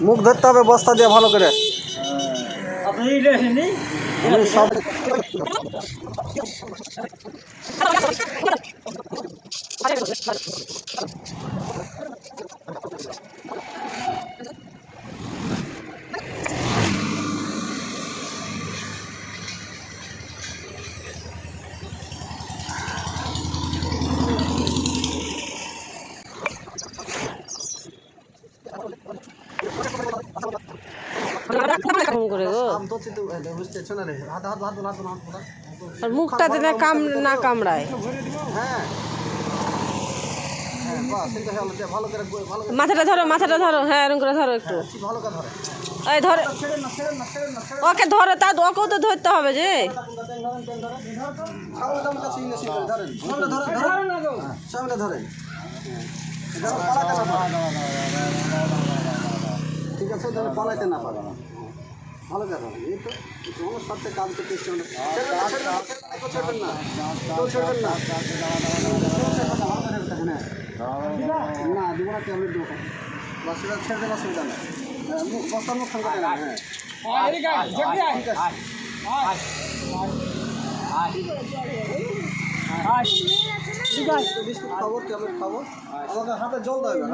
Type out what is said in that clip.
মুখ ধরতে হবে বস্তা দিয়ে ভালো করে। সব মুখটা দিলে না কামড়ায়। মাথাটা ধরো, হ্যাঁ এরকম করে ধরো একটু। এই ধরে ওকে ধরো, তা ওকেও তো ধরতে হবে যে। ঠিক আছে, তাহলে পালাইতে না পারে। ভালো কথা, এই তো তোমার সাথে কাজ করতে ইচ্ছে হলো। ছাড়বেন না, না দিব না, ট্যাবলেট দেবো। বাসটা ছেড়ে দেওয়ার অসুবিধা নেই, বস্তার মুখ খান করে। ঠিক আছে, বিস্কুট খাবো, ট্যাবলেট খাবো, আমাকে হাতে জল দেবে।